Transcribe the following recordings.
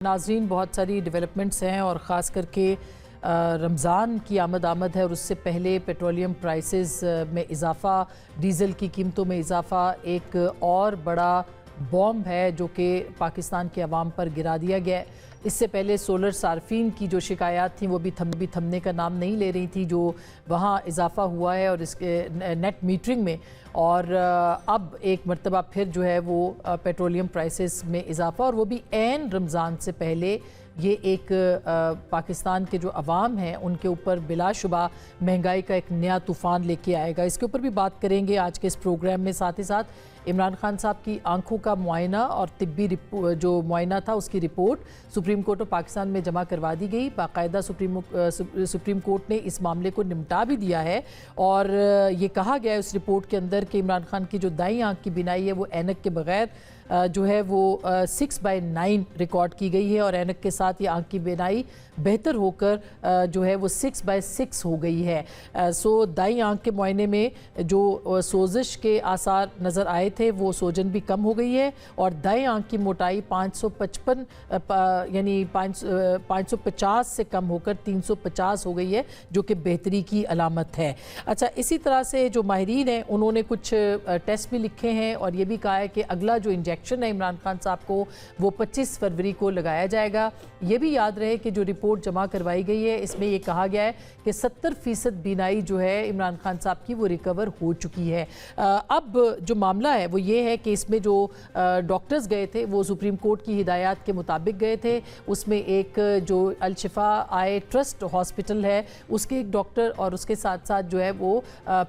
ناظرین، بہت ساری ڈیولپمنٹس ہیں اور خاص کر کے رمضان کی آمد ہے اور اس سے پہلے پیٹرولیم پرائسز میں اضافہ، ڈیزل کی قیمتوں میں اضافہ ایک اور بڑا بوم ہے جو کہ پاکستان کے عوام پر گرا دیا گیا ہے۔ اس سے پہلے سولر صارفین کی جو شکایات تھیں وہ بھی تھمنے کا نام نہیں لے رہی تھی، جو وہاں اضافہ ہوا ہے اور اس کے نیٹ میٹرنگ میں، اور اب ایک مرتبہ پھر جو ہے وہ پیٹرولیم پرائسز میں اضافہ، اور وہ بھی عین رمضان سے پہلے۔ یہ ایک پاکستان کے جو عوام ہیں ان کے اوپر بلا شبہ مہنگائی کا ایک نیا طوفان لے کے آئے گا۔ اس کے اوپر بھی بات کریں گے آج کے اس پروگرام میں۔ ساتھ ہی ساتھ عمران خان صاحب کی آنکھوں کا معائنہ اور طبی جو معائنہ تھا اس کی report supreme court of Pakistan میں جمع کروا دی گئی۔ باقاعدہ سپریم کورٹ نے اس معاملے کو نمٹا بھی دیا ہے، اور یہ کہا گیا ہے اس رپورٹ کے اندر کہ عمران خان کی جو دائیں آنکھ کی بینائی ہے وہ اینک کے بغیر جو ہے وہ 6/9 ریکارڈ کی گئی ہے، اور اینک کے ساتھ یہ آنکھ کی بینائی بہتر ہو کر جو ہے وہ 6/6 ہو گئی ہے۔ دائیں آنکھ کے معائنے میں جو سوزش کے آثار نظر آئے تھے وہ سوجن بھی کم ہو گئی ہے، اور دائیں آنکھ کی موٹائی 555 یعنی 550 سے کم ہو کر 350 ہو گئی ہے، جو کہ بہتری کی علامت ہے۔ اچھا، اسی طرح سے جو ماہرین ہیں انہوں نے کچھ ٹیسٹ بھی لکھے ہیں اور یہ بھی کہا ہے کہ اگلا جو انجیکشن ہے عمران خان صاحب کو وہ 25 فروری کو لگایا جائے گا۔ یہ بھی یاد رہے کہ جو رپورٹ جمع کروائی گئی ہے اس میں یہ کہا گیا ہے کہ 70% بینائی جو ہے عمران خان صاحب کی وہ ریکور ہو چکی ہے۔ اب جو معاملہ ہے وہ یہ ہے کہ اس میں جو ڈاکٹرز گئے تھے وہ سپریم کورٹ کی ہدایات کے مطابق گئے تھے۔ اس میں ایک جو الشفا آئی ٹرسٹ ہاسپٹل ہے اس کے ایک ڈاکٹر، اور اس کے ساتھ ساتھ جو ہے وہ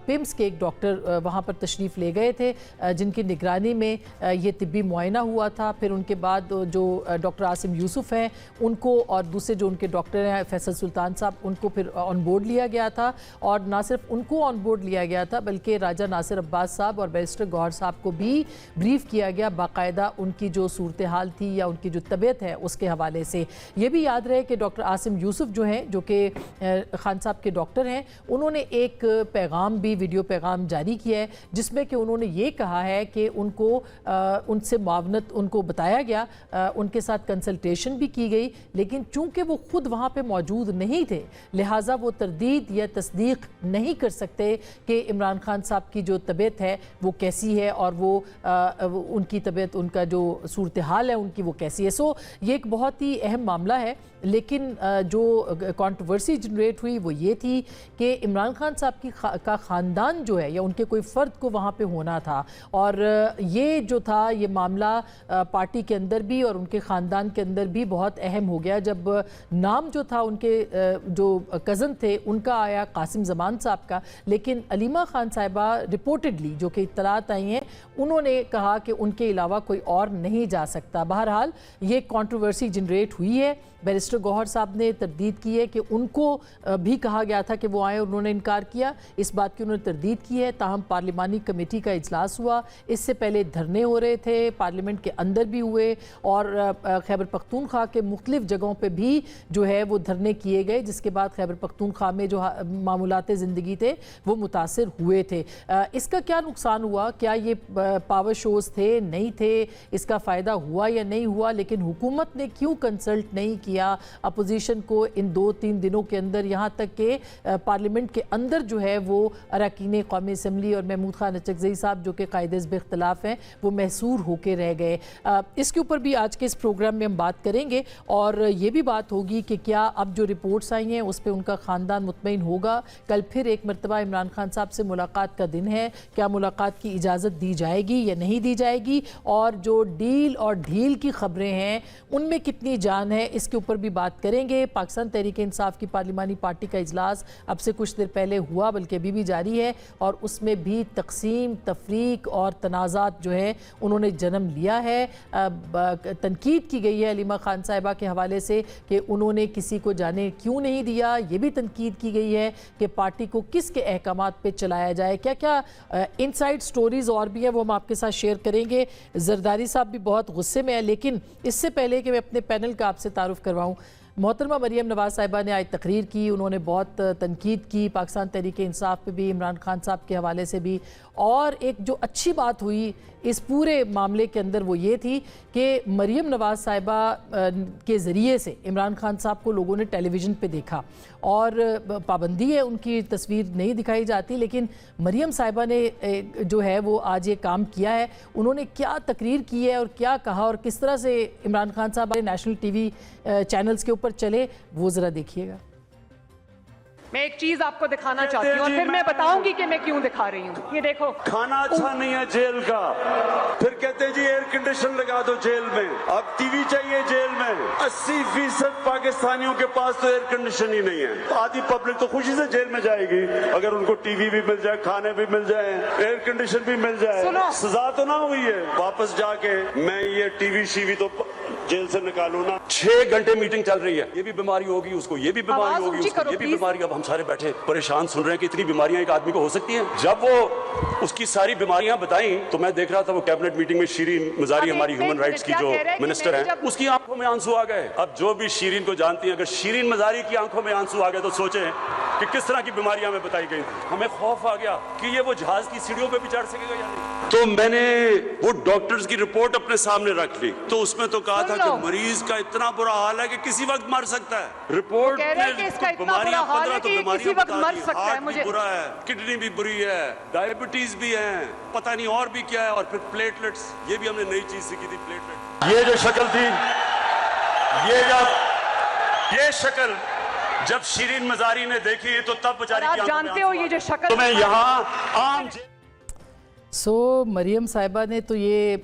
پیمز کے ایک ڈاکٹر وہاں پر تشریف لے گئے تھے، جن کی نگرانی میں یہ طبی معائنہ ہوا تھا۔ پھر ان کے بعد جو ڈاکٹر عاصم یوسف ہیں ان کو، اور دوسرے جو ان کے ڈاکٹر ہیں فیصل سلطان صاحب، ان کو پھر آن بورڈ لیا گیا تھا، اور نہ صرف ان کو آن بورڈ لیا گیا تھا بلکہ راجہ ناصر عباس صاحب اور بیرسٹر گوہر صاحب کو بھی بریف کیا گیا باقاعدہ ان کی جو صورتحال تھی یا ان کی جو طبیعت ہے اس کے حوالے سے۔ یہ بھی یاد رہے کہ ڈاکٹر عاصم یوسف جو ہیں، جو کہ خان صاحب کے ڈاکٹر ہیں، انہوں نے ایک پیغام بھی، ویڈیو پیغام جاری کیا ہے جس میں کہ انہوں نے یہ کہا ہے کہ ان کو ان سے معاونت ان کو بتایا گیا، ان کے ساتھ کنسلٹیشن بھی کی گئی، لیکن چونکہ وہ خود وہاں پہ موجود نہیں تھے لہٰذا وہ تردید یا تصدیق نہیں کر سکتے کہ عمران خان صاحب کی جو طبیعت ہے وہ کیسی ہے، اور وہ ان کی طبیعت، ان کا جو صورتحال ہے ان کی وہ کیسی ہے۔ یہ ایک بہت ہی اہم معاملہ ہے، لیکن جو کنٹروورسی جنریٹ ہوئی وہ یہ تھی کہ عمران خان صاحب کا خاندان جو ہے یا ان کے کوئی فرد کو وہاں پہ ہونا تھا، اور یہ جو تھا یہ معاملہ پارٹی کے اندر بھی اور ان کے خاندان کے اندر بھی بہت اہم ہو گیا، جب نام جو تھا ان کے جو کزن تھے ان کا آیا، قاسم زمان صاحب کا، لیکن علیمہ خان صاحبہ رپورٹڈلی جو کہ اطلاعات آئی ہیں انہوں نے کہا کہ ان کے علاوہ کوئی اور نہیں جا سکتا۔ بہرحال یہ کنٹروورسی جنریٹ ہوئی ہے۔ بیرسٹر گوہر صاحب نے تردید کی ہے کہ ان کو بھی کہا گیا تھا کہ وہ آئیں، انہوں نے انکار کیا، اس بات کی انہوں نے تردید کی ہے۔ تاہم پارلیمانی کمیٹی کا اجلاس ہوا، اس سے پہلے دھرنے ہو رہے تھے، پارلیمنٹ کے اندر بھی ہوئے، اور خیبر پختونخوا کے مختلف جگہوں پہ بھی جو ہے وہ دھرنے کیے گئے، جس کے بعد خیبر پختونخوا میں جو معمولات زندگی تھے وہ متاثر ہوئے تھے۔ اس کا کیا نقصان ہوا؟ کیا یہ پاور شوز تھے، نہیں تھے؟ اس کا فائدہ ہوا یا نہیں ہوا؟ لیکن حکومت نے کیوں کنسلٹ نہیں کیا اپوزیشن کو ان 2-3 دنوں کے اندر، یہاں تک کہ پارلیمنٹ کے اندر جو ہے وہ اراکین قومی اسمبلی اور محمود خان اچکزئی صاحب جو کہ قائد حزب اختلاف ہیں وہ محصور ہو کے رہ گئے۔ اس کے اوپر بھی آج کے اس پروگرام میں ہم بات کریں گے، اور یہ بھی بات ہوگی کہ کیا اب جو رپورٹس آئی ہیں اس پہ ان کا خاندان مطمئن ہوگا؟ کل پھر ایک مرتبہ عمران خان صاحب سے ملاقات کا دن ہے، کیا ملاقات کی اجازت دی جائے گی یا نہیں دی جائے گی؟ اور جو ڈیل اور ڈھیل کی خبریں ہیں ان میں کتنی جان ہے، اس کے اوپر بھی بات کریں گے۔ پاکستان تحریک انصاف کی پارلیمانی پارٹی کا اجلاس اب سے کچھ دیر پہلے ہوا، بلکہ ابھی بھی جاری ہے، اور اس میں بھی تقسیم، تفریق اور تنازعات جو ہے انہوں نے جنم لیا ہے۔ تنقید کی گئی ہے علیمہ خان صاحبہ کے حوالے سے کہ انہوں نے کسی کو جانے کیوں نہیں دیا، یہ بھی تنقید کی گئی ہے کہ پارٹی کو کس کے احکامات پہ چلایا جائے۔ کیا کیا ان سائڈ سٹوریز اور بھی ہیں وہ ہم آپ کے ساتھ شیئر کریں گے۔ زرداری صاحب بھی بہت غصے میں ہیں، لیکن اس سے پہلے کہ میں اپنے پینل کا آپ سے تعارف کرواؤں، محترمہ مریم نواز صاحبہ نے آج تقریر کی, انہوں نے بہت تنقید کی پاکستان تحریک انصاف پہ بھی, عمران خان صاحب کے حوالے سے بھی, اور ایک جو اچھی بات ہوئی اس پورے معاملے کے اندر وہ یہ تھی کہ مریم نواز صاحبہ کے ذریعے سے عمران خان صاحب کو لوگوں نے ٹیلی ویژن پہ دیکھا, اور پابندی ہے ان کی تصویر نہیں دکھائی جاتی, لیکن مریم صاحبہ نے جو ہے وہ آج یہ کام کیا ہے. انہوں نے کیا تقریر کی ہے اور کیا کہا اور کس طرح سے عمران خان صاحب نیشنل ٹی وی چینلز کے اوپر چلے, وہ ذرا دیکھیے گا. میں ایک چیز آپ کو دکھانا چاہتی ہوں اور پھر میں بتاؤں گی کہ میں کیوں دکھا رہی ہوں. یہ دیکھو, کھانا اچھا نہیں ہے جیل کا, پھر کہتے ہیں جی ایئر کنڈیشن لگا دو جیل میں, اب ٹی وی چاہیے جیل میں. 80% پاکستانیوں کے پاس تو ایئر کنڈیشن ہی نہیں ہے. آدھی پبلک تو خوشی سے جیل میں جائے گی اگر ان کو ٹی وی بھی مل جائے, کھانے بھی مل جائے, ایئر کنڈیشن بھی مل جائے. سزا تو نہ ہوئی ہے, واپس جا کے میں یہ ٹی وی شیوی تو جیل سے نکالوں نا. 6 گھنٹے میٹنگ چل رہی ہے, یہ بھی بیماری ہوگی اس کو, یہ بھی بیماری ہوگی اس کو, یہ بھی بیماری. اب ہم سارے بیٹھے پریشان سن رہے ہیں کہ اتنی بیماریاں ایک آدمی کو ہو سکتی ہیں. جب وہ اس کی ساری بیماریاں بتائیں تو میں دیکھ رہا تھا وہ کیبنٹ میٹنگ میں شیرین مزاری ہماری ہیومن رائٹس کی جو منسٹر ہیں, اس کی آنکھوں میں آنسو آ گئے. اب جو بھی شیرین کو جانتی ہیں, اگر شیرین مزاری کی آنکھوں میں آنسو آ گئے تو سوچیں کہ کس طرح کی بیماریاں ہمیں بتائی گئی تھی. ہمیں خوف آ گیا کہ یہ وہ جہاز کی سیڑھیوں پہ بھی چڑھ سکے گا یا نہیں. تو میں نے وہ ڈاکٹرز کی رپورٹ اپنے سامنے رکھ لی, تو اس میں تو کہا تھا کہ مریض کا اتنا برا حال ہے کہ کسی وقت مر سکتا ہے. رپورٹ میں بیماریاں 15 تو بیماریاں بتا دی, ہارٹ بھی برا ہے, کڈنی بھی بری ہے, ڈائبٹیز بھی ہے, پتہ نہیں اور بھی کیا ہے, اور پھر پلیٹلٹس, یہ بھی ہم نے نئی چیز سیکھی تھی پلیٹلٹ. یہ جو شکل تھی, یہ شکل جب شیرین مزاری نے دیکھی تو تب بیچاری کی آنکھوں میں جانتے ہو یہ جو شکل, تو میں یہاں عام مریم صاحبہ نے تو یہ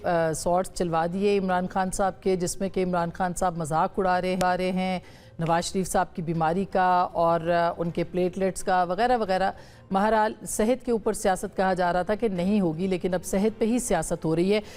شارٹس چلوا دیے عمران خان صاحب کے, جس میں کہ عمران خان صاحب مذاق اڑا رہے ہیں نواز شریف صاحب کی بیماری کا اور ان کے پلیٹلیٹس کا وغیرہ وغیرہ. بہرحال صحت کے اوپر سیاست کہا جا رہا تھا کہ نہیں ہوگی, لیکن اب صحت پہ ہی سیاست ہو رہی ہے.